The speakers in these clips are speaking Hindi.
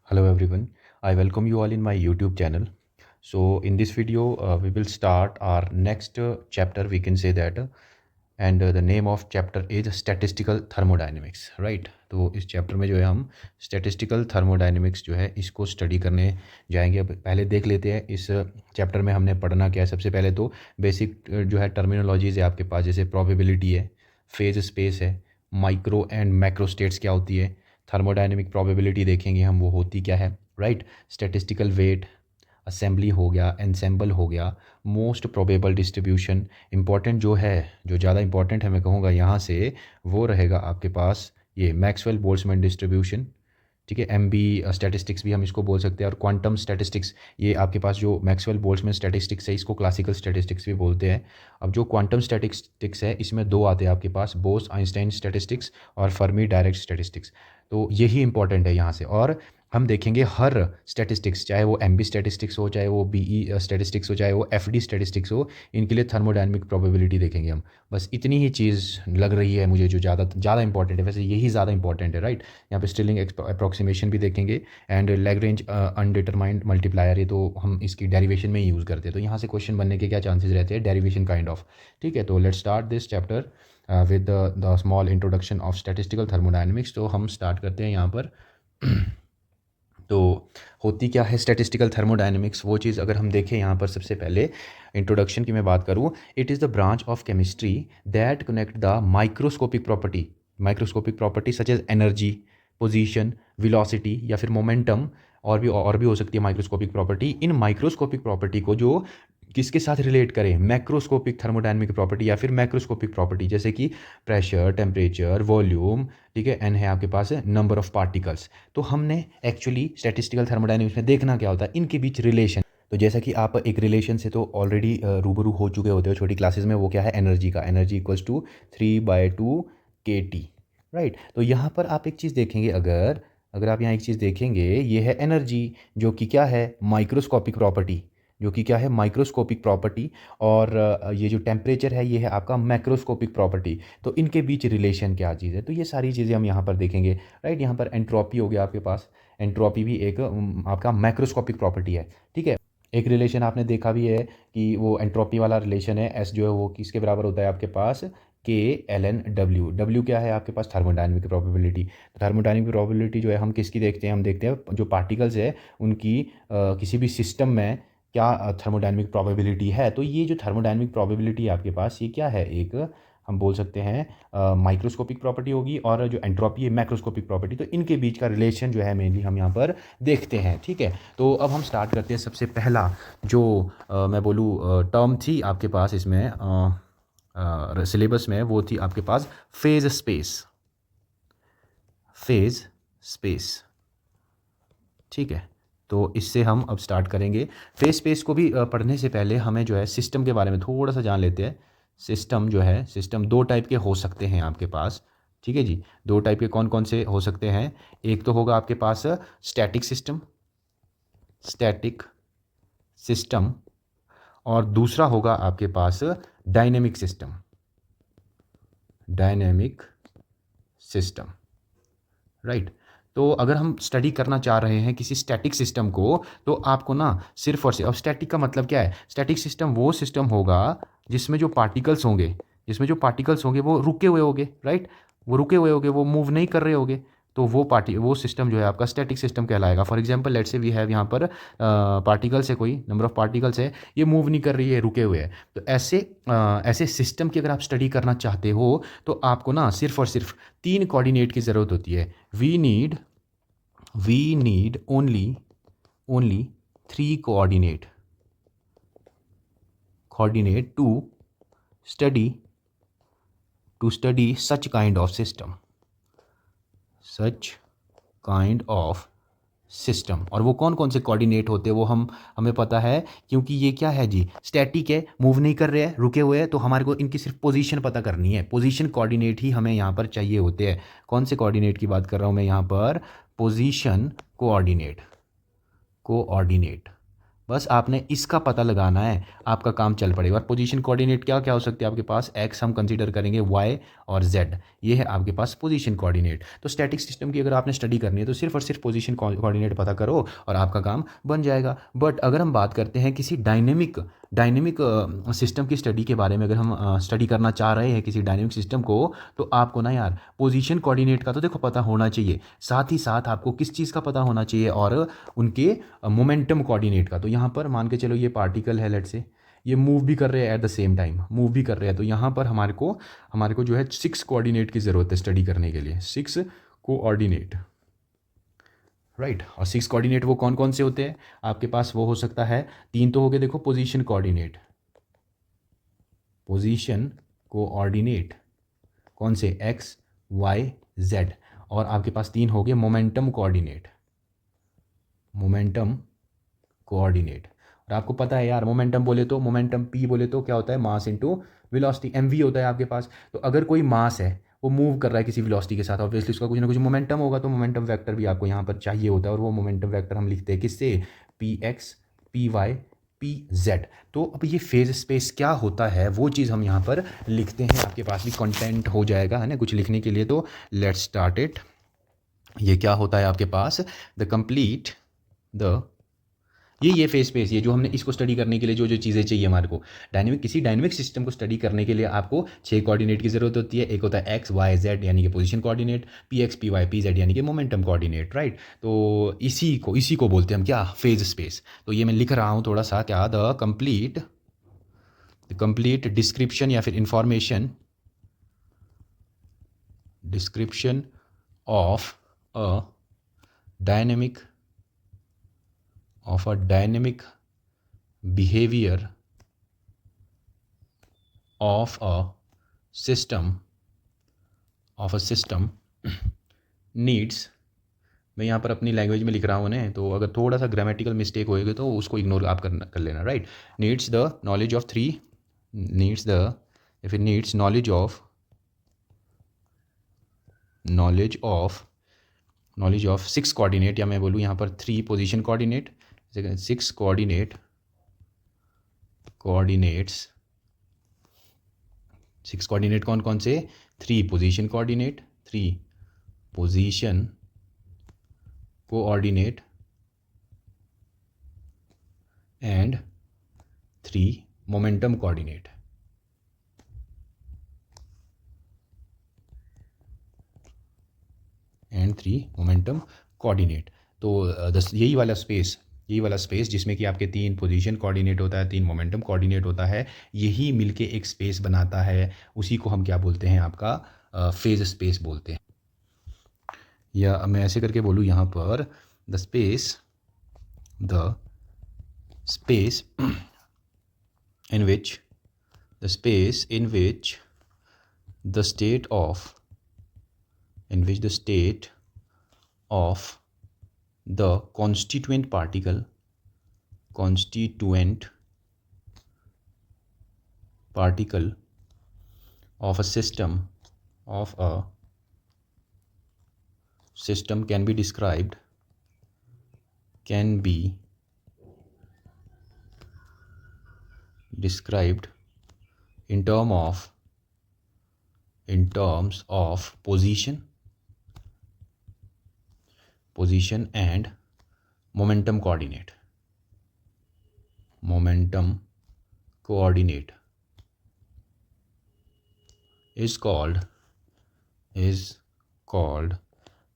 Hello everyone, I welcome you all in my YouTube channel. So in this video, we will start our next chapter. We can say that, and the name of chapter is statistical thermodynamics, right? तो इस चैप्टर में जो है हम स्टैटिस्टिकल थर्मोडायनेमिक्स जो है इसको स्टडी करने जाएंगे। अब पहले देख लेते हैं इस चैप्टर में हमने पढ़ना क्या है। सबसे पहले तो बेसिक जो है टर्मिनोलॉजीज़ है आपके पास, जैसे प्रोबेबिलिटी है, फेज स्पेस है, माइक्रो एंड मैक्रो स्टेट्स क्या होती है, थर्मोडायनेमिक प्रोबेबिलिटी देखेंगे हम वो होती क्या है, राइट। स्टैटिस्टिकल वेट, असेंबली हो गया, एंसेंबल हो गया, मोस्ट प्रोबेबल डिस्ट्रीब्यूशन। इंपॉर्टेंट जो है, जो ज़्यादा इंपॉर्टेंट है मैं कहूँगा यहाँ से, वो रहेगा आपके पास ये मैक्सवेल बोल्ट्जमैन डिस्ट्रीब्यूशन, ठीक है। एम बी स्टैटिस्टिक्स भी हम इसको बोल सकते हैं, और क्वांटम स्टैटिस्टिक्स, ये आपके पास जो मैक्सवेल बोल्ट्जमैन स्टैटिस्टिक्स है इसको क्लासिकल स्टैटिस्टिक्स भी बोलते हैं। अब जो क्वांटम स्टैटिस्टिक्स है इसमें दो आते हैं आपके पास, बोस आइंस्टाइन स्टैटिस्टिक्स और फर्मी डायरेक्ट स्टैटिस्टिक्स। तो यही इंपॉर्टेंट है यहाँ से। और हम देखेंगे हर स्टैटिस्टिक्स, चाहे वो एम बी स्टैटिस्टिक्स हो, चाहे वो बी ई स्टैटिस्टिक्स हो, चाहे वो एफ डी स्टैटिस्टिक्स हो, इनके लिए थर्मोडायनेमिक प्रोबेबिलिटी देखेंगे हम। बस इतनी ही चीज़ लग रही है मुझे जो ज़्यादा इंपॉर्टेंट है, वैसे यही ज़्यादा इंपॉर्टेंट है, राइट। यहाँ पे स्टिलिंग अप्रॉक्सीमेशन भी देखेंगे, एंड लैग्रेंज अनडिटरमाइंड मल्टीप्लायर, ये तो हम इसकी डेरिवेशन में ही यूज़ करते हैं। तो यहाँ से क्वेश्चन बनने के क्या चांसेस रहते हैं, डेरिवेशन काइंड ऑफ, ठीक है। तो let's start this chapter with the small introduction of statistical thermodynamics. तो हम स्टार्ट करते हैं यहाँ पर। तो होती क्या है स्टैटिस्टिकल थर्मोडायनेमिक्स, वो चीज़ अगर हम देखें यहाँ पर, सबसे पहले इंट्रोडक्शन की मैं बात करूँ, it is the branch of chemistry that connect the microscopic property such as energy, position, velocity या फिर मोमेंटम, और भी हो सकती है माइक्रोस्कोपिक प्रॉपर्टी। इन माइक्रोस्कोपिक प्रॉपर्टी को जो किसके साथ रिलेट करें, मैक्रोस्कोपिक थर्मोडायनेमिक प्रॉपर्टी या फिर मैक्रोस्कोपिक प्रॉपर्टी, जैसे कि प्रेशर, टेम्परेचर, वॉल्यूम, ठीक है, एन है आपके पास नंबर ऑफ पार्टिकल्स। तो हमने एक्चुअली स्टैटिस्टिकल थर्मोडायनेमिक्स में देखना क्या होता है, इनके बीच रिलेशन। तो जैसा कि आप एक रिलेशन से तो ऑलरेडी रूबरू हो चुके होते हो छोटी क्लासेस में, वो क्या है, एनर्जी का, energy equals to 3/2 kT, right. तो यहाँ पर आप एक चीज़ देखेंगे, अगर अगर आप यहाँ एक चीज़ देखेंगे, ये है एनर्जी, जो कि क्या है, माइक्रोस्कोपिक प्रॉपर्टी, जो कि क्या है, माइक्रोस्कोपिक प्रॉपर्टी। और ये जो टेम्परेचर है ये है आपका मैक्रोस्कोपिक प्रॉपर्टी। तो इनके बीच रिलेशन क्या चीज़ है, तो ये सारी चीज़ें हम यहाँ पर देखेंगे, राइट। यहाँ पर एंट्रोपी हो गया आपके पास, एंट्रोपी भी एक आपका मैक्रोस्कोपिक प्रॉपर्टी है, ठीक है। एक रिलेशन आपने देखा भी है कि वो एंट्रोपी वाला रिलेशन है, एस जो है वो किसके बराबर होता है आपके पास, K ln W। W क्या है आपके पास, थर्मोडायनेमिक प्रोबेबिलिटी। थर्मोडायनेमिक प्रोबेबिलिटी जो है हम किसकी देखते हैं, हम देखते हैं जो पार्टिकल्स है उनकी किसी भी सिस्टम में क्या थर्मोडायनेमिक प्रोबेबिलिटी है। तो ये जो थर्मोडायनेमिक प्रोबेबिलिटी है आपके पास, ये क्या है, एक हम बोल सकते हैं माइक्रोस्कोपिक प्रॉपर्टी होगी, और जो एंट्रोपी है मैक्रोस्कोपिक प्रॉपर्टी। तो इनके बीच का रिलेशन जो है मेनली हम यहाँ पर देखते हैं, ठीक है। तो अब हम स्टार्ट करते हैं। सबसे पहला जो मैं बोलूँ टर्म थी आपके पास इसमें सिलेबस में, वो थी आपके पास फेज स्पेस, फेज स्पेस, ठीक है। तो इससे हम अब स्टार्ट करेंगे। फेज स्पेस को भी पढ़ने से पहले हमें जो है सिस्टम के बारे में थोड़ा सा जान लेते हैं। सिस्टम जो है, सिस्टम दो टाइप के हो सकते हैं आपके पास, ठीक है जी। दो टाइप के कौन कौन से हो सकते हैं, एक तो होगा आपके पास स्टैटिक सिस्टम, स्टैटिक सिस्टम, और दूसरा होगा आपके पास dynamic system, dynamic system, right. तो अगर हम स्टडी करना चाह रहे हैं किसी स्टैटिक सिस्टम को, तो आपको ना सिर्फ और सिर्फ, अब स्टैटिक का मतलब क्या है, स्टैटिक सिस्टम वो सिस्टम होगा जिसमें जो पार्टिकल्स होंगे, वो रुके हुए होंगे, राइट। वो रुके हुए होंगे, वो मूव नहीं कर रहे होंगे। तो वो सिस्टम जो है आपका स्टैटिक सिस्टम कहलाएगा। For example let's say we have यहाँ पर पार्टिकल्स है, कोई नंबर ऑफ पार्टिकल्स है, ये मूव नहीं कर रही है, रुके हुए हैं। तो ऐसे सिस्टम की अगर आप स्टडी करना चाहते हो, तो आपको ना सिर्फ और सिर्फ 3 कोऑर्डिनेट की ज़रूरत होती है। We need only 3 coordinate study to study such kind of system। और वो कौन कौन से कोऑर्डिनेट होते हैं वो हमें पता है, क्योंकि ये क्या है जी, स्टैटिक है, मूव नहीं कर रहे हैं, रुके हुए हैं। तो हमारे को इनकी सिर्फ पोजीशन पता करनी है, पोजीशन कोऑर्डिनेट ही हमें यहाँ पर चाहिए होते हैं। कौन से कोऑर्डिनेट की बात कर रहा हूँ मैं यहाँ पर, पोजीशन कोऑर्डिनेट, बस आपने इसका पता लगाना है, आपका काम चल पड़ेगा। और पोजीशन कोऑर्डिनेट क्या क्या हो सकते हैं आपके पास, एक्स हम कंसीडर करेंगे, वाई और जेड, ये है आपके पास पोजीशन कोऑर्डिनेट। तो स्टैटिक सिस्टम की अगर आपने स्टडी करनी है तो सिर्फ और सिर्फ पोजीशन कोऑर्डिनेट पता करो और आपका काम बन जाएगा। बट अगर हम बात करते हैं किसी डायनेमिक सिस्टम की स्टडी के बारे में, अगर हम स्टडी करना चाह रहे हैं किसी डायनेमिक सिस्टम को, तो आपको ना यार पोजीशन कोऑर्डिनेट का तो देखो पता होना चाहिए, साथ ही साथ आपको किस चीज़ का पता होना चाहिए, और उनके मोमेंटम कोऑर्डिनेट का। तो यहाँ पर मान के चलो ये पार्टिकल है, लेट से ये मूव भी कर रहे हैं, at the same time move भी कर रहे हैं, तो यहाँ पर हमारे को जो है 6 कोऑर्डिनेट की ज़रूरत है स्टडी करने के लिए, 6 कोऑर्डिनेट, राइट। और 6 कोऑर्डिनेट वो कौन कौन से होते हैं आपके पास, वो हो सकता है 3 तो हो गए देखो, पोजीशन कोऑर्डिनेट, पोजीशन कोऑर्डिनेट कौन से, एक्स वाई जेड। और आपके पास 3 हो गए मोमेंटम कोऑर्डिनेट, मोमेंटम कोऑर्डिनेट। और आपको पता है यार, मोमेंटम बोले तो, मोमेंटम पी बोले तो क्या होता है, मास इनटू वेलोसिटी, एमवी होता है आपके पास। तो अगर कोई मास है वो मूव कर रहा है किसी वेलोसिटी के साथ, ऑब्वियसली उसका कुछ ना कुछ मोमेंटम होगा, तो मोमेंटम वेक्टर भी आपको यहाँ पर चाहिए होता है। और वो मोमेंटम वेक्टर हम लिखते हैं किससे, P X P Y P Z. तो अब ये फेज स्पेस क्या होता है वो चीज़ हम यहाँ पर लिखते हैं, आपके पास भी कंटेंट हो जाएगा है ना कुछ लिखने के लिए। तो लेट्स स्टार्ट इट। ये क्या होता है आपके पास, द कंप्लीट द ये फेस स्पेस, ये जो हमने इसको स्टडी करने के लिए जो जो चीज़ें चाहिए हमारे को, किसी डायनेमिक सिस्टम को स्टडी करने के लिए आपको 6 कोऑर्डिनेट की ज़रूरत होती है। एक होता है एक्स वाई जेड यानी कि position coordinate, P X P Y P Z यानी कि मोमेंटम कोऑर्डिनेट, राइट। तो इसी को बोलते हैं हम क्या, फेज स्पेस। तो ये मैं लिख रहा हूँ थोड़ा सा, क्या, द कंप्लीट डिस्क्रिप्शन या फिर information, description of a dynamic behavior of a system needs, मैं यहाँ पर अपनी लैंग्वेज में लिख रहा हूँ ना, तो अगर थोड़ा सा ग्रामेटिकल मिस्टेक होएगा तो उसको इग्नोर आप कर लेना, right. Needs the knowledge of knowledge of 6 coordinate, या मैं बोलूँ यहाँ पर 3 पोजीशन कोऑर्डिनेट, 6 कोऑर्डिनेट्स 6 कोऑर्डिनेट कौन कौन से, 3 position coordinate, 3 position coordinate and 3 momentum coordinate. And 3 momentum coordinate. तो यही वाला स्पेस जिसमें कि आपके 3 पोजीशन कोऑर्डिनेट होता है, 3 मोमेंटम कोऑर्डिनेट होता है, यही मिलके एक स्पेस बनाता है, उसी को हम क्या बोलते हैं, आपका फेज स्पेस बोलते हैं। या मैं ऐसे करके बोलूँ यहाँ पर, the space in which the state of the constituent particle of a system can be described in terms of position and momentum coordinate is called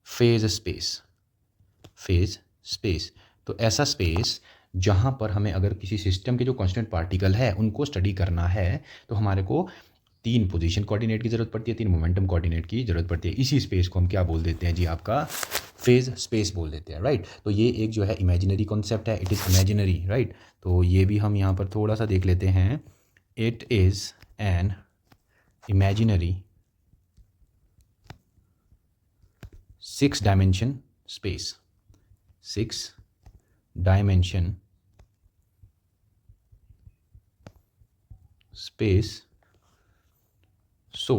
phase space। तो ऐसा स्पेस जहाँ पर हमें अगर किसी सिस्टम के जो कांस्टेंट पार्टिकल है उनको स्टडी करना है, तो हमारे को 3 पोजीशन कोऑर्डिनेट की ज़रूरत पड़ती है, 3 मोमेंटम कोऑर्डिनेट की ज़रूरत पड़ती है। इसी स्पेस को हम क्या बोल देते हैं जी, आपका फेज स्पेस बोल देते हैं, राइट। तो ये एक जो है इमेजिनरी कॉन्सेप्ट है, इट इज़ इमेजिनरी, राइट। तो ये भी हम यहाँ पर थोड़ा सा देख लेते हैं। It is an imaginary 6 dimension space, 6 dimension space. So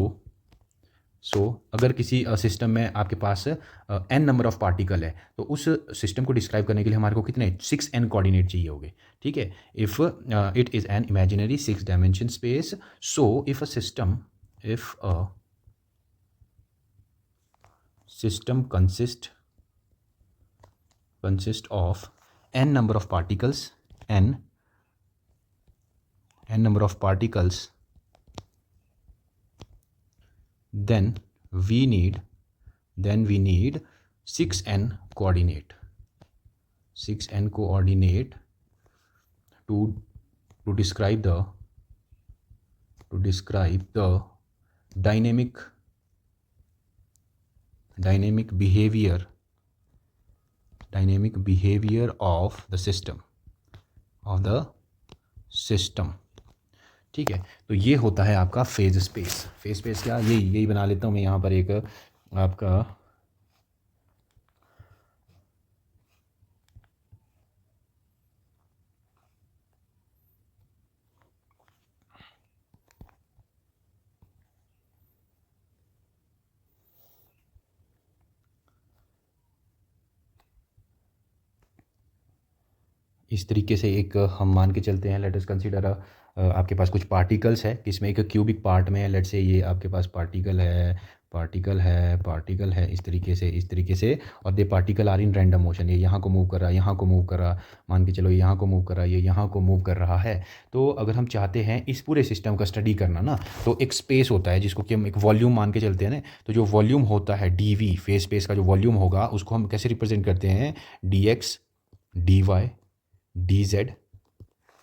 सो अगर किसी सिस्टम में आपके पास n नंबर ऑफ पार्टिकल है तो उस सिस्टम को डिस्क्राइब करने के लिए हमारे को कितने 6n कोऑर्डिनेट चाहिए होंगे, ठीक है। If it is an imaginary 6 dimension space, so if a system consist of n number of particles, n number of particles, then we need 6n coordinate to describe the dynamic behavior of the system, ठीक है। तो ये होता है आपका फेज स्पेस क्या, यही बना लेता हूँ मैं यहाँ पर एक आपका इस तरीके से एक हम मान के चलते हैं। लेट अस कंसीडर आपके पास कुछ पार्टिकल्स है, इसमें एक क्यूबिक पार्ट में है, लेट से ये आपके पास पार्टिकल है इस तरीके से और they particle are in random motion. ये यहाँ को मूव कर रहा है, यहाँ को मूव कर रहा, मान के चलो ये यहाँ को मूव कर रहा है, ये यहाँ को मूव कर रहा है। तो अगर हम चाहते हैं इस पूरे सिस्टम का स्टडी करना ना, तो एक स्पेस होता है जिसको कि हम एक वॉल्यूम मान के चलते हैं ना। तो जो वॉल्यूम होता है dv, फेज स्पेस का जो वॉल्यूम होगा उसको हम कैसे रिप्रेजेंट करते हैं, dx dy dz,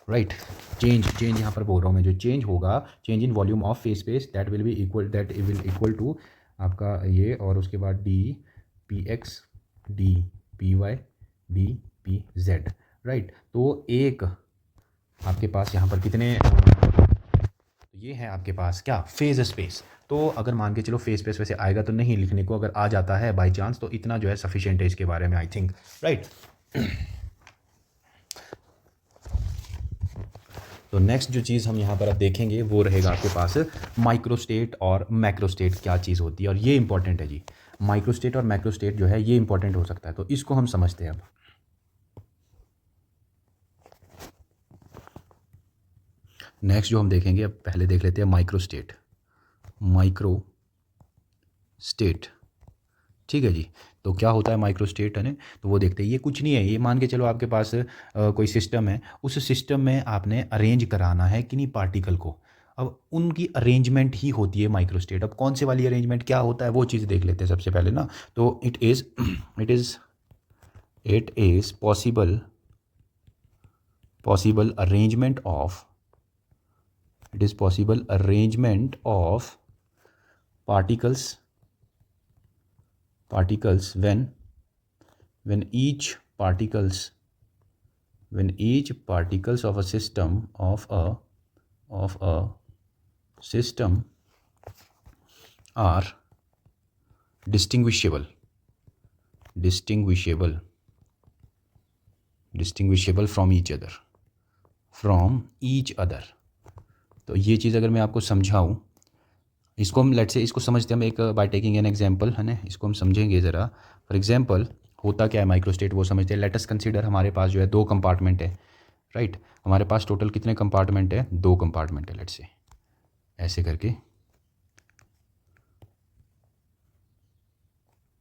right. Change यहाँ पर बोल रहा हूँ मैं, जो चेंज होगा, change in volume of phase space, that will equal to आपका ये, और उसके बाद D P X D P Y D P Z, right. तो एक आपके पास यहाँ पर कितने, ये है आपके पास क्या, फेज स्पेस। तो अगर मान के चलो फेज स्पेस वैसे आएगा तो नहीं लिखने को, अगर आ जाता है बाई चांस तो इतना जो है सफिशिएंट है इसके बारे में, आई थिंक, राइट। तो नेक्स्ट जो चीज़ हम यहाँ पर अब देखेंगे वो रहेगा आपके पास माइक्रोस्टेट और मैक्रोस्टेट क्या चीज़ होती है, और ये इंपॉर्टेंट है जी। माइक्रोस्टेट और मैक्रोस्टेट जो है ये इंपॉर्टेंट हो सकता है, तो इसको हम समझते हैं अब। नेक्स्ट जो हम देखेंगे, अब पहले देख लेते हैं माइक्रोस्टेट, ठीक है जी। तो क्या होता है माइक्रोस्टेट, है ना, तो वो देखते हैं। ये कुछ नहीं है, ये मान के चलो आपके पास कोई सिस्टम है, उस सिस्टम में आपने अरेंज कराना है कि नहीं पार्टिकल को, अब उनकी अरेंजमेंट ही होती है माइक्रोस्टेट। अब कौन से वाली अरेंजमेंट क्या होता है वो चीज़ देख लेते हैं सबसे पहले ना। तो it is possible arrangement of particles when each particles of a system are distinguishable from each other। तो ये चीज़ अगर मैं आपको समझाऊं, इसको हम लेट से इसको समझते हैं हम एक बाय टेकिंग एन एग्जांपल, है ना, इसको हम समझेंगे ज़रा। फॉर एग्जांपल होता क्या है माइक्रोस्टेट वो समझते हैं। लेट अस कंसीडर हमारे पास जो है 2 कंपार्टमेंट है, राइट। हमारे पास टोटल कितने कंपार्टमेंट है, 2 कंपार्टमेंट है। लेट से ऐसे करके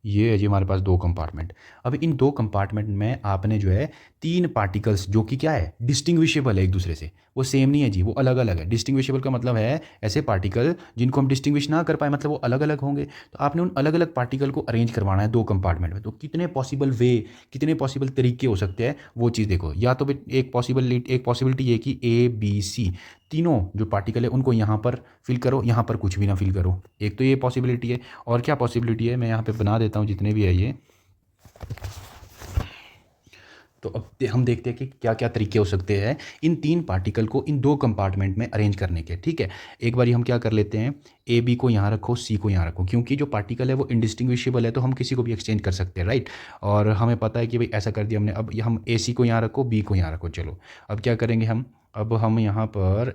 ये है जी हमारे पास 2 कंपार्टमेंट। अब इन 2 कंपार्टमेंट में आपने जो है 3 पार्टिकल्स जो कि क्या है, डिस्टिंग्विशेबल है एक दूसरे से, वो सेम नहीं है जी, वो अलग अलग है। डिस्टिंग्विशेबल का मतलब है ऐसे पार्टिकल जिनको हम डिस्टिंग्विश ना कर पाए, मतलब वो अलग अलग होंगे। तो आपने उन अलग अलग पार्टिकल को अरेंज करवाना है 2 कंपार्टमेंट में। तो कितने पॉसिबल तरीके हो सकते हैं वो चीज़ देखो। या तो एक पॉसिबिलिटी ये कि A B C तीनों जो पार्टिकल है उनको यहाँ पर फिल करो, यहाँ पर कुछ भी ना फिल करो, एक तो ये पॉसिबिलिटी है। और क्या पॉसिबिलिटी है, मैं यहाँ पे बना देता हूँ जितने भी है ये। तो अब हम देखते हैं कि क्या क्या तरीके हो सकते हैं इन 3 पार्टिकल को इन 2 कंपार्टमेंट में अरेंज करने के, ठीक है। एक बार हम क्या कर लेते हैं, AB को यहाँ रखो, C को यहाँ रखो, क्योंकि जो पार्टिकल है वो इंडिस्टिंग्विशेबल है, तो हम किसी को भी एक्सचेंज कर सकते हैं, राइट। और हमें पता है कि भाई ऐसा कर दिया हमने। अब हम AC को यहाँ रखो, B को यहाँ रखो। चलो अब क्या करेंगे हम, अब हम यहाँ पर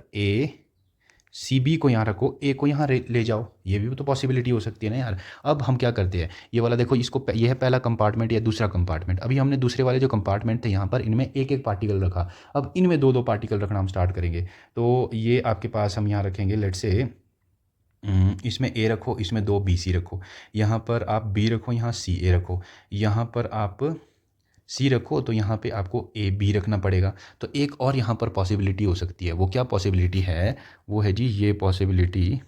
सी बी को यहाँ रखो, ए को यहाँ ले जाओ, ये भी तो पॉसिबिलिटी हो सकती है ना यार। अब हम क्या करते हैं, ये वाला देखो, इसको ये है पहला कंपार्टमेंट या दूसरा कंपार्टमेंट। अभी हमने दूसरे वाले जो कंपार्टमेंट थे यहाँ पर इनमें एक एक पार्टिकल रखा, अब इनमें दो दो पार्टिकल रखना हम स्टार्ट करेंगे। तो ये आपके पास हम यहाँ रखेंगे, लेट से इसमें ए रखो, इसमें दो बी सी रखो, यहाँ पर आप बी रखो, यहाँ सी ए रखो, यहाँ पर आप सी रखो, तो यहाँ पे आपको ए बी रखना पड़ेगा। तो एक और यहाँ पर पॉसिबिलिटी हो सकती है, वो क्या पॉसिबिलिटी है, वो है जी ये पॉसिबिलिटी,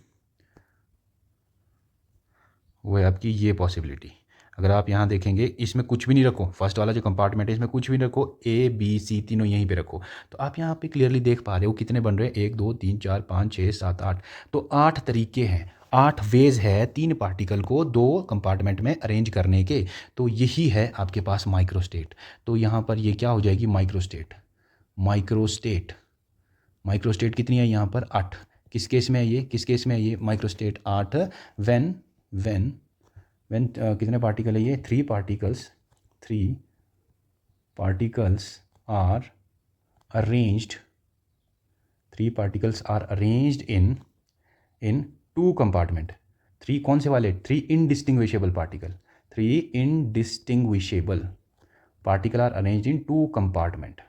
वो है आपकी ये पॉसिबिलिटी। अगर आप यहाँ देखेंगे इसमें कुछ भी नहीं रखो, फर्स्ट वाला जो कंपार्टमेंट है इसमें कुछ भी नहीं रखो, ए बी सी तीनों यहीं पे रखो, तो आप यहाँ पे क्लियरली देख पा रहे हो कितने बन रहे हैं, 1 2 3 4 5 6 7 8। तो 8 तरीके हैं, 8 वेज है तीन पार्टिकल को दो कंपार्टमेंट में अरेंज करने के। तो यही है आपके पास माइक्रोस्टेट। तो यहाँ पर ये क्या हो जाएगी, माइक्रोस्टेट। माइक्रोस्टेट, माइक्रोस्टेट कितनी है यहाँ पर, 8। किस केस में है ये, किस केस में है ये माइक्रोस्टेट, 8। व्हेन व्हेन व्हेन कितने पार्टिकल है ये, 3 particles, 3 particles are arranged, 3 particles are arranged in 2 compartment. 3 कौन से वाले, 3 indistinguishable particle, 3 indistinguishable particle are arranged in 2 compartment,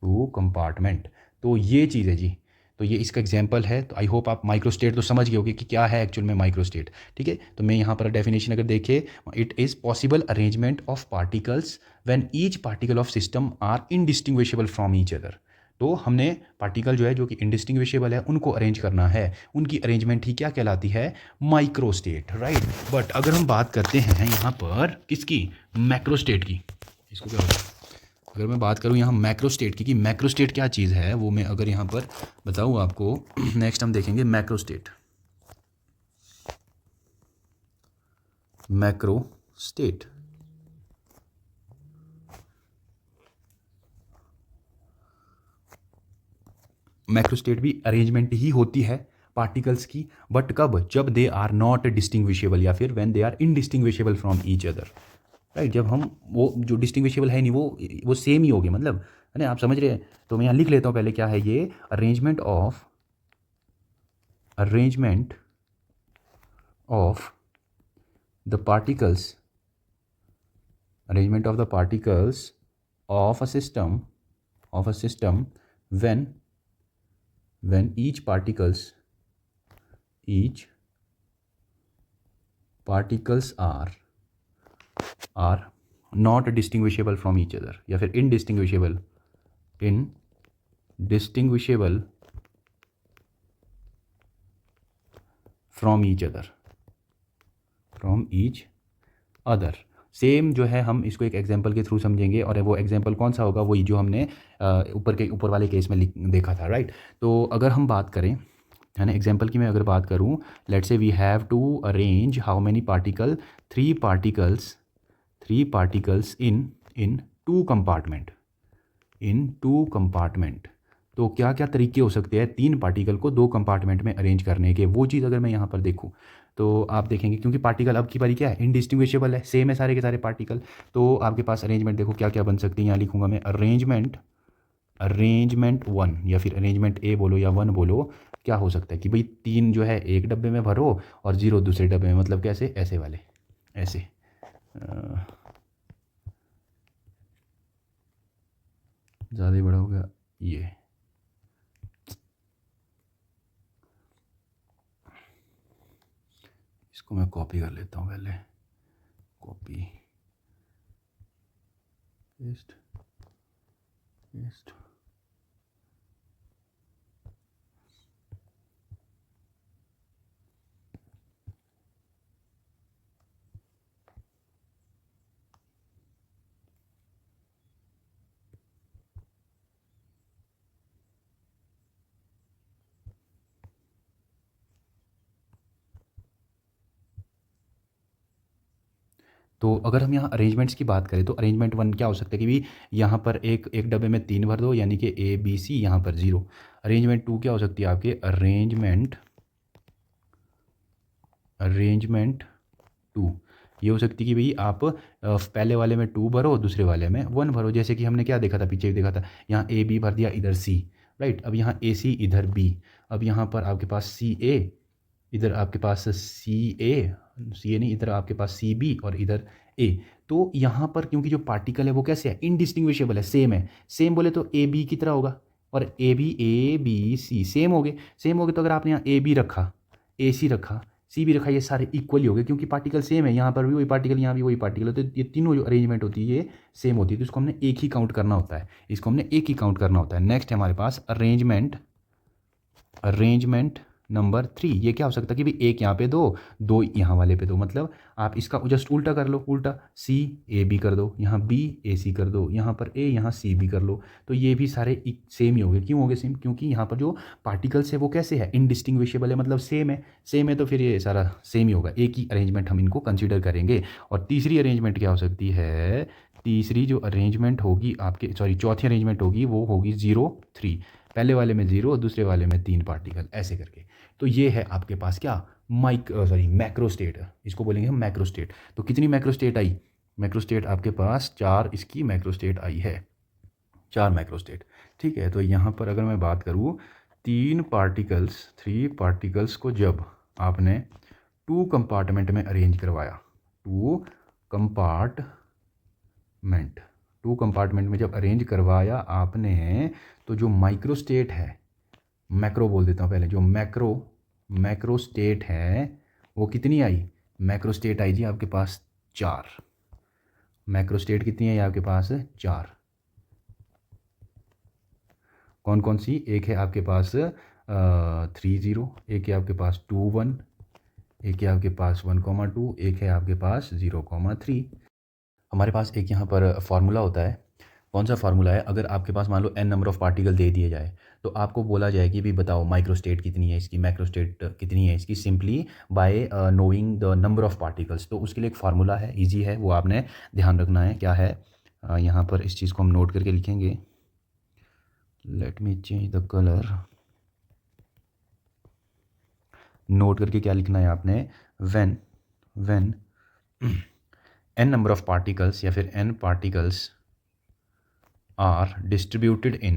2 compartment. तो ये चीज़ है जी। तो ये इसका एग्जाम्पल है। तो आई होप आप माइक्रोस्टेट तो समझ गए होगे कि क्या है एक्चुअल में माइक्रोस्टेट। ठीक है, तो मैं यहाँ पर डेफिनेशन अगर देखें, it is possible arrangement of particles when each particle of system are indistinguishable from each other. तो हमने पार्टिकल जो है जो कि इनडिस्टिंग्विशेबल है उनको अरेंज करना है, उनकी अरेंजमेंट ही क्या कहलाती है, माइक्रोस्टेट, राइट। बट अगर हम बात करते हैं यहाँ पर किसकी, मैक्रोस्टेट की, इसको क्या होता है, अगर मैं बात करूँ यहाँ मैक्रोस्टेट की कि मैक्रोस्टेट क्या चीज़ है, वो मैं अगर यहाँ पर बताऊँ आपको, नेक्स्ट हम देखेंगे मैक्रोस्टेट। मैक्रोस्टेट, मैक्रोस्टेट भी अरेंजमेंट ही होती है पार्टिकल्स की, बट कब, जब दे आर नॉट डिस्टिंग्विशेबल या फिर when they are indistinguishable from each other, right. जब हम वो जो डिस्टिंग्विशेबल है नहीं, वो सेम ही होगी, मतलब है ना, आप समझ रहे हैं। तो मैं यहाँ लिख लेता हूँ पहले, क्या है ये, arrangement of the particles, arrangement of the particles of a system, when each particles are not distinguishable from each other या फिर indistinguishable from each other। Same जो है हम इसको एक एग्जांपल के थ्रू समझेंगे, और वो एग्जांपल कौन सा होगा, वही जो हमने ऊपर वाले केस में देखा था, राइट। तो अगर हम बात करें, है ना, एग्जांपल की मैं अगर बात करूं, let's say we have to arrange how many particle, 3 particles in 2 compartment. तो क्या क्या तरीके हो सकते हैं 3 पार्टिकल को 2 कंपार्टमेंट में अरेंज करने के, वो चीज़ अगर मैं यहाँ पर देखूँ तो आप देखेंगे, क्योंकि पार्टिकल अब की बारी क्या है, इनडिस्टिंग्विशेबल है, सेम है सारे के सारे पार्टिकल। तो आपके पास अरेंजमेंट देखो क्या क्या बन सकती है, यहाँ लिखूंगा मैं, अरेंजमेंट 1 या फिर अरेंजमेंट ए बोलो या 1 बोलो, क्या हो सकता है कि भाई 3 जो है एक डब्बे में भरो और 0 दूसरे डब्बे में, मतलब कैसे, ऐसे वाले, ऐसे ज़्यादा ही बड़ा हो गया ये, इसको मैं कॉपी कर लेता हूँ पहले, कॉपी पेस्ट पेस्ट। तो अगर हम यहाँ अरेंजमेंट्स की बात करें तो अरेंजमेंट 1 क्या हो सकता है कि भी यहाँ पर एक डब्बे में 3 भर दो, यानी कि ए बी सी, यहाँ पर 0। अरेंजमेंट 2 क्या हो सकती है आपके, अरेंजमेंट 2 ये हो सकती है कि भाई आप पहले वाले में 2 भरो, दूसरे वाले में 1 भरो। जैसे कि हमने क्या देखा था, पीछे देखा था, यहाँ ए बी भर दिया, इधर सी, राइट। अब यहाँ ए सी, इधर बी, अब यहाँ पर आपके पास सी ए, इधर आपके पास सी ए नहीं, इधर आपके पास सी बी और इधर ए। तो यहाँ पर क्योंकि जो पार्टिकल है वो कैसे है, इनडिस्टिंग्विशेबल है, सेम है। सेम बोले तो ए बी की तरह होगा, और ए बी सी सेम हो गए। सेम हो गए तो अगर आपने यहाँ ए बी रखा, ए सी रखा, सी भी रखा, ये सारे इक्वली हो गए क्योंकि पार्टिकल सेम है। यहाँ पर भी वही पार्टिकल, यहाँ भी वही पार्टिकल, तो ये तीनों जो अरेंजमेंट होती है ये सेम होती है। तो इसको हमने एक ही काउंट करना होता है, इसको हमने एक ही काउंट करना होता है। नेक्स्ट है हमारे पास अरेंजमेंट नंबर 3। ये क्या हो सकता है कि भाई एक यहाँ पे दो, दो यहाँ वाले पे दो, मतलब आप इसका जस्ट उल्टा कर लो, उल्टा सी ए बी कर दो, यहाँ बी ए सी कर दो, यहाँ पर ए, यहाँ सी बी कर लो। तो ये भी सारे सेम ही हो गए। क्यों हो गए सेम, क्योंकि यहाँ पर जो पार्टिकल्स है वो कैसे है, इनडिस्टिंग्विशेबल है, मतलब सेम है। सेम है तो फिर ये सारा सेम ही होगा, एक ही अरेंजमेंट हम इनको कंसिडर करेंगे। और तीसरी अरेंजमेंट क्या हो सकती है, तीसरी जो अरेंजमेंट होगी आपके, सॉरी चौथी अरेंजमेंट होगी वो होगी 0 3। पहले वाले में 0, दूसरे वाले में 3 पार्टिकल, ऐसे करके। तो ये है आपके पास क्या, मैक्रो स्टेट, इसको बोलेंगे हम मैक्रो स्टेट। तो कितनी मैक्रो स्टेट आई, मैक्रो स्टेट आपके पास 4 इसकी मैक्रो स्टेट आई है, 4 मैक्रो स्टेट। ठीक है। तो यहाँ पर अगर मैं बात करूँ, 3 पार्टिकल्स को जब आपने 2 कंपार्टमेंट में अरेंज करवाया, 2 कंपार्टमेंट में जब अरेंज करवाया आपने, तो जो माइक्रो स्टेट है, मैक्रो बोल देता हूँ पहले, जो मैक्रो स्टेट है वो कितनी आई, मैक्रो स्टेट आई जी आपके पास 4। मैक्रो स्टेट कितनी आई आपके पास, 4। कौन कौन सी, एक है आपके पास 3 0, एक है आपके पास 2 1, एक है आपके पास 1,2, एक है आपके पास 0,3। हमारे पास एक यहाँ पर फार्मूला होता है। कौन सा फार्मूला है, अगर आपके पास मान लो n नंबर ऑफ़ पार्टिकल दे दिया जाए, तो आपको बोला जाए कि भी बताओ माइक्रो स्टेट कितनी है इसकी, मैक्रो स्टेट कितनी है इसकी, simply by knowing the number of particles. तो उसके लिए एक फार्मूला है, इजी है, वो आपने ध्यान रखना है। क्या है, यहाँ पर इस चीज़ को हम नोट करके लिखेंगे। Let me change the colour. Note करके क्या लिखना है आपने, when n number of particles या फिर n particles are distributed in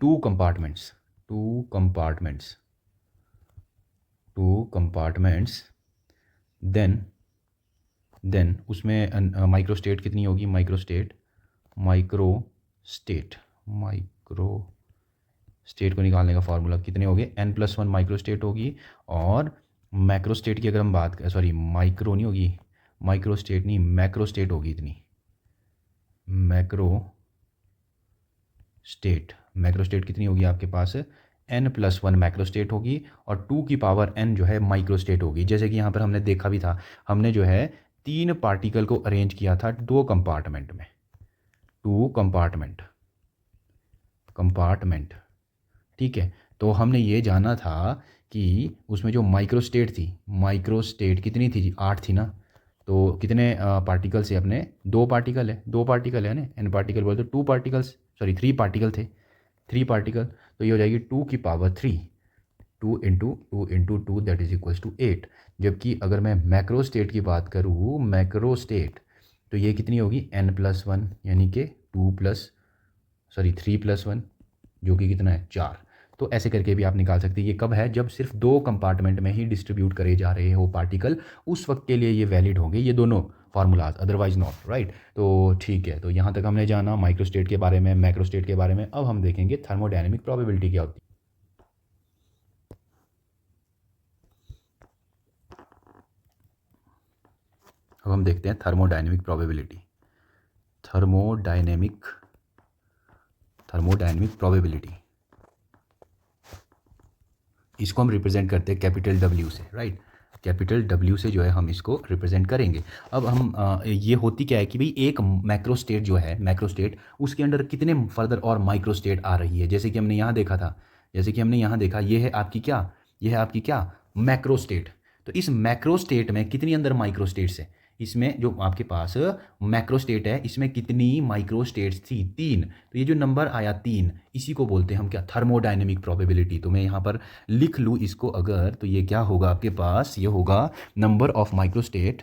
2 compartments, then उसमें माइक्रो स्टेट कितनी होगी, माइक्रो स्टेट को निकालने का फार्मूला कितने हो गए, n+1 माइक्रो स्टेट होगी। और मैक्रो स्टेट की अगर हम बात करें, सॉरी माइक्रो नहीं होगी, माइक्रो स्टेट नहीं, मैक्रो स्टेट होगी इतनी, मैक्रो स्टेट कितनी होगी आपके पास, n+1 मैक्रो स्टेट होगी, और 2 की पावर n जो है माइक्रो स्टेट होगी। जैसे कि यहाँ पर हमने देखा भी था, हमने जो है 3 पार्टिकल को अरेंज किया था 2 कंपार्टमेंट में, 2 कंपार्टमेंट। ठीक है। तो हमने ये जाना था कि उसमें जो माइक्रो स्टेट थी, माइक्रो स्टेट कितनी थी जी, 8 थी ना। तो कितने पार्टिकल से अपने, 2 पार्टिकल है ना, n पार्टिकल बोलते 2 पार्टिकल्स, सॉरी 3 पार्टिकल थे, 3 पार्टिकल। तो ये हो जाएगी 2 की power 3, 2 into 2 that is equals to 8। जबकि अगर मैं मैक्रो स्टेट की बात करूँ, मैक्रो स्टेट, तो ये कितनी होगी, n+1, यानी कि 3+1, जो कि कितना है, 4। तो ऐसे करके भी आप निकाल सकते हैं। ये कब है, जब सिर्फ 2 कंपार्टमेंट में ही डिस्ट्रीब्यूट करे जा रहे हो पार्टिकल, उस वक्त के लिए ये वैलिड होंगे ये दोनों फार्मूलाज, अदरवाइज नॉट, राइट। तो ठीक है, तो यहाँ तक हमने जाना माइक्रो स्टेट के बारे में, मैक्रो स्टेट के बारे में। अब हम देखेंगे थर्मोडायनेमिक प्रोबेबिलिटी क्या होती है। अब हम देखते हैं थर्मोडायनेमिक प्रोबेबिलिटी। थर्मोडायनेमिक प्रोबेबिलिटी, इसको हम रिप्रेजेंट करते हैं कैपिटल W से, राइट। कैपिटल W से जो है हम इसको रिप्रेजेंट करेंगे। अब हम ये होती क्या है कि भाई एक मैक्रो स्टेट जो है, मैक्रो स्टेट, उसके अंदर कितने फर्दर और माइक्रो स्टेट आ रही है। जैसे कि हमने यहाँ देखा था, ये है आपकी क्या, मैक्रो स्टेट। तो इस मैक्रो स्टेट में कितनी अंदर माइक्रो स्टेट्स है, इसमें जो आपके पास मैक्रो स्टेट है, इसमें कितनी माइक्रो स्टेट्स थी, 3। तो ये जो नंबर आया 3, इसी को बोलते हैं हम क्या, थर्मोडायनेमिक प्रोबेबिलिटी। तो मैं यहाँ पर लिख लूँ इसको अगर, तो ये क्या होगा आपके पास, ये होगा number of micro state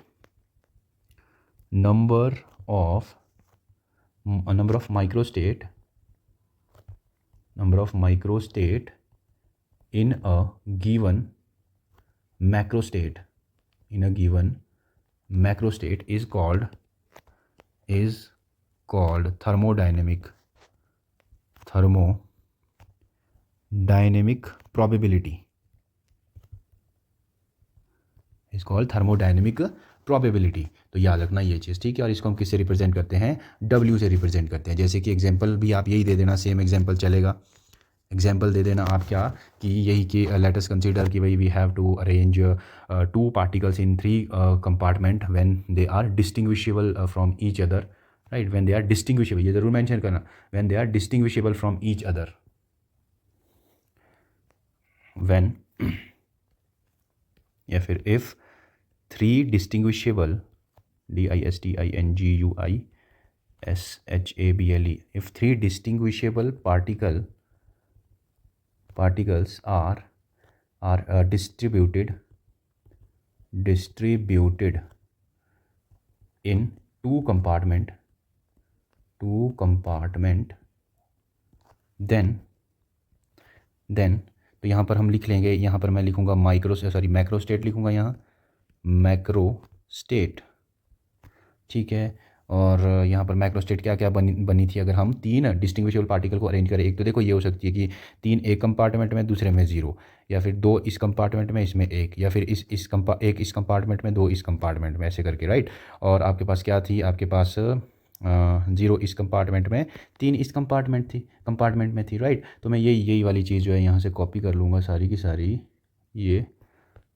number of microstate in a given macrostate is called thermodynamic probability, is called thermodynamic probability. तो याद रखना ये चीज़, ठीक है। और इसको हम किससे रिप्रेजेंट करते हैं? W से रिप्रेजेंट करते हैं। जैसे कि एग्जांपल भी आप यही दे देना, सेम एग्जांपल चलेगा। एग्जांपल दे देना आप क्या, कि यही कि लेट अस कंसीडर कि भाई we have to arrange 2 particles in 3 compartment when they are distinguishable from each other, right. When they are distinguishable, ये जरूर मेंशन करना, when they are distinguishable from each other, when या फिर if 3 distinguishable distinguishable, if 3 distinguishable particles are distributed in 2 compartment, then तो यहाँ पर हम लिख लेंगे, यहाँ पर मैं लिखूँगा मैक्रोस्टेट लिखूँगा, यहाँ मैक्रोस्टेट, ठीक है। और यहाँ पर मैक्रोस्टेट क्या क्या बनी थी, अगर हम 3 डिस्टिंग्विशेबल पार्टिकल को अरेंज करें। एक तो देखो ये हो सकती है कि 3 एक कंपार्टमेंट में, दूसरे में 0, या फिर 2 इस कंपार्टमेंट में, इसमें 1, या फिर एक इस कंपार्टमेंट में, 2 इस कंपार्टमेंट में, ऐसे करके, राइट। और आपके पास क्या थी, आपके पास 0 इस कंपार्टमेंट में, 3 इस कंपार्टमेंट में थी, राइट। तो मैं यही वाली चीज़ जो है यहाँ से कॉपी कर लूँगा सारी की सारी ये,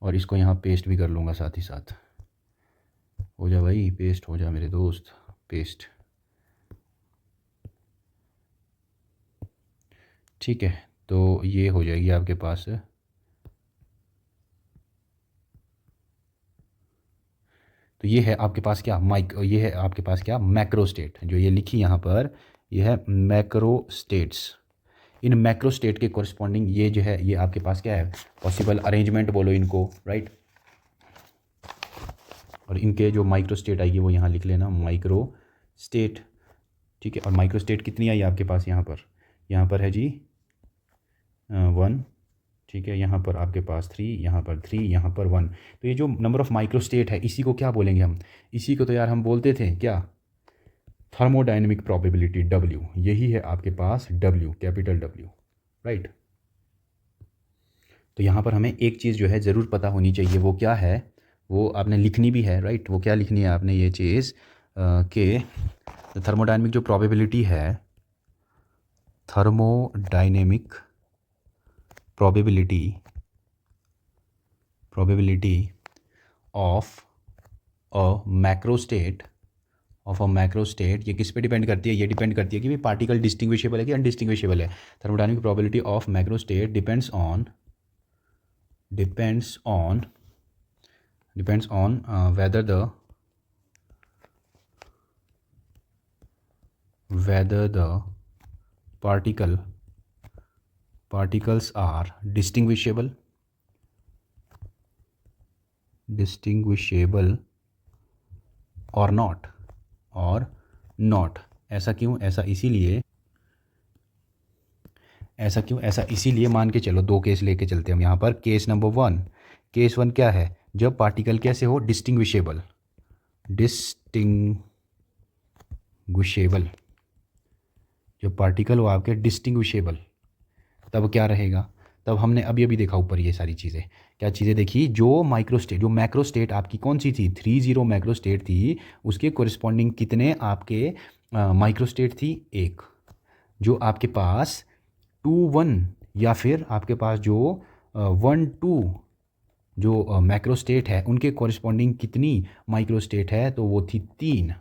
और इसको यहाँ पेस्ट भी कर लूँगा साथ ही साथ। हो जा भाई, पेस्ट हो जा मेरे दोस्त, पेस्ट, ठीक है। तो ये हो जाएगी आपके पास, तो ये है आपके पास क्या ये है आपके पास क्या, मैक्रोस्टेट, जो ये लिखी यहाँ पर, ये है मैक्रोस्टेट्स। इन मैक्रोस्टेट के कोरिस्पॉन्डिंग ये जो है, ये आपके पास क्या है, पॉसिबल अरेंजमेंट बोलो इनको, राइट। और इनके जो माइक्रोस्टेट आएगी वो यहाँ लिख लेना, माइक्रोस्टेट, ठीक है। और माइक्रोस्टेट कितनी आई आपके पास, यहाँ पर है जी 1, ठीक है। यहाँ पर आपके पास 3, यहाँ पर 3, यहाँ पर 1। तो ये जो नंबर ऑफ माइक्रोस्टेट है, इसी को क्या बोलेंगे हम, इसी को तो यार हम बोलते थे क्या, थर्मोडाइनमिक प्रोबेबिलिटी, W। यही है आपके पास W, कैपिटल W, राइट। तो यहाँ पर हमें एक चीज़ जो है ज़रूर पता होनी चाहिए, वो क्या है, वो आपने लिखनी भी है, राइट। वो क्या लिखनी है आपने, ये चीज़ कि थर्मोडाइनमिक जो प्रोबेबिलिटी है, thermodynamic probability of a macrostate ये किस पे डिपेंड करती है, ये डिपेंड करती है कि भाई पार्टिकल डिस्टिंग्विशेबल है कि अनडिस्टिंग्विशेबल है। Thermodynamic probability of macrostate depends on whether the particles are distinguishable or not, ऐसा क्यों, ऐसा इसीलिए मान के चलो, 2 केस लेके चलते हैं हम यहाँ पर। केस नंबर 1, केस 1 क्या है, जब पार्टिकल कैसे हो, डिस्टिंग्विशेबल, जब पार्टिकल हो आपके डिस्टिंग्विशेबल, तब क्या रहेगा, तब हमने अभी देखा ऊपर ये सारी चीज़ें, क्या चीज़ें देखी, जो मैक्रोस्टेट आपकी कौन सी थी, 3 मैक्रोस्टेट थी, उसके कोरिस्पॉन्डिंग कितने आपके माइक्रोस्टेट थी, 1। जो आपके पास 2-1, या फिर आपके पास जो 1-2 जो मैक्रोस्टेट है, उनके कोरिस्पॉन्डिंग कितनी माइक्रोस्टेट है, तो वो थी 3।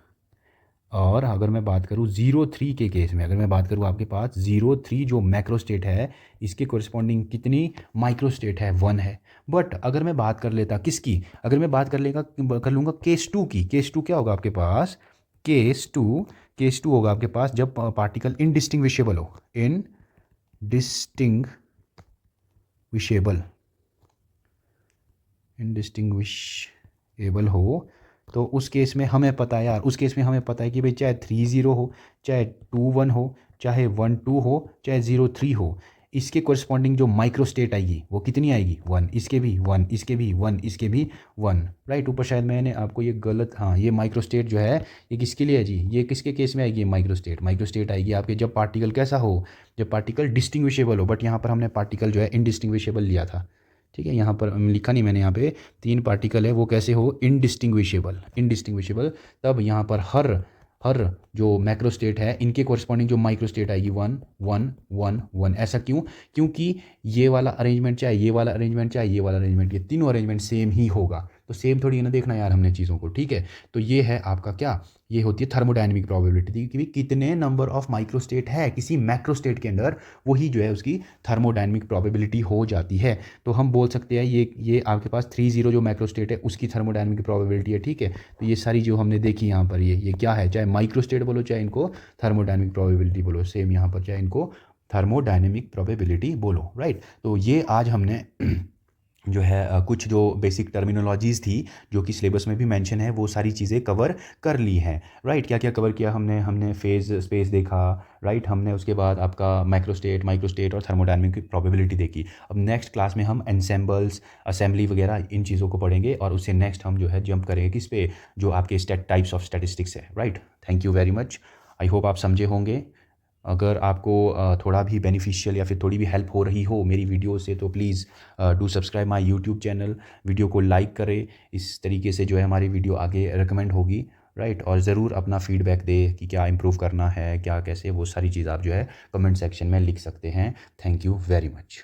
और अगर मैं बात करूँ 0-3 के केस में, अगर मैं बात करूँ आपके पास 0-3 जो मैक्रोस्टेट है, इसके कोरिस्पॉन्डिंग कितनी माइक्रोस्टेट है, 1 है। बट अगर मैं बात कर लेता किसकी, अगर मैं बात कर लूँगा केस 2 की, केस 2 क्या होगा आपके पास, केस 2 होगा आपके पास जब पार्टिकल इनडिस्टिंग्विशेबल हो, तो उस केस में हमें पता है यार, उस केस में हमें पता है कि भाई चाहे 3 0 हो, चाहे 2 1 हो, चाहे 1 2 हो, चाहे 0 3 हो, इसके कोरिस्पॉन्डिंग जो माइक्रो स्टेट आएगी वो कितनी आएगी, 1, इसके भी 1, इसके भी 1, इसके भी 1, राइट। ऊपर शायद मैंने आपको ये गलत, हाँ, ये माइक्रो स्टेट जो है ये किसके लिए है जी, ये किसके केस में आएगी माइक्रो स्टेट आएगी आपके जब पार्टिकल कैसा हो, जब पार्टिकल डिस्टिंग्विशेबल हो। बट यहाँ पर हमने पार्टिकल जो है इनडिस्टिंग्विशेबल लिया था, ठीक है। यहाँ पर लिखा नहीं मैंने, यहाँ पे 3 पार्टिकल है, वो कैसे हो, इनडिस्टिंग्विशेबल, इनडिस्टिंग्विशेबल। तब यहाँ पर हर जो मैक्रो स्टेट है इनके कोरिस्पॉन्डिंग जो माइक्रो स्टेट आएगी 1 1 1 1। ऐसा क्यों, क्योंकि ये वाला अरेंजमेंट चाहे ये वाला अरेंजमेंट चाहे ये वाला अरेंजमेंट, ये तीनों अरेंजमेंट सेम ही होगा। तो सेम थोड़ी ना देखना यार हमने चीज़ों को, ठीक है। तो ये है आपका क्या, ये होती है थर्मोडायनेमिक प्रोबेबिलिटी कि कितने नंबर ऑफ माइक्रो स्टेट है किसी मैक्रो स्टेट के अंदर, वही जो है उसकी थर्मोडायनेमिक प्रोबेबिलिटी हो जाती है। तो हम बोल सकते हैं ये आपके पास 3 0 जो मैक्रो स्टेट है उसकी थर्मोडायनेमिक प्रोबेबिलिटी है, ठीक है। तो ये सारी जो हमने देखी यहाँ पर ये क्या है, चाहे माइक्रो स्टेट बोलो चाहे इनको थर्मोडायनेमिक प्रोबेबिलिटी बोलो, सेम यहाँ पर चाहे इनको थर्मोडायनेमिक प्रोबेबिलिटी बोलो, राइट। तो ये आज हमने जो है कुछ जो बेसिक टर्मिनोलॉजीज़ थी जो कि सिलेबस में भी मेंशन है, वो सारी चीज़ें कवर कर ली हैं, राइट। क्या क्या कवर किया हमने फेज स्पेस देखा, राइट। हमने उसके बाद आपका माइक्रो स्टेट और थर्मोडायनेमिक प्रोबेबिलिटी देखी। अब नेक्स्ट क्लास में हम एनसेम्बल्स, असेंबली वगैरह इन चीज़ों को पढ़ेंगे और उससे नेक्स्ट हम जो है जंप करेंगे किस पे, जो आपके टाइप्स ऑफ स्टैटिस्टिक्स है, right. Thank you very much, I hope आप समझे होंगे। अगर आपको थोड़ा भी बेनिफिशियल या फिर थोड़ी भी हेल्प हो रही हो मेरी वीडियो से तो please do subscribe my YouTube channel, video को लाइक करें। इस तरीके से जो है हमारी वीडियो आगे रिकमेंड होगी, राइट। और ज़रूर अपना फीडबैक दे कि क्या इम्प्रूव करना है, क्या कैसे, वो सारी चीज़ आप जो है कमेंट सेक्शन में लिख सकते हैं। Thank you very much.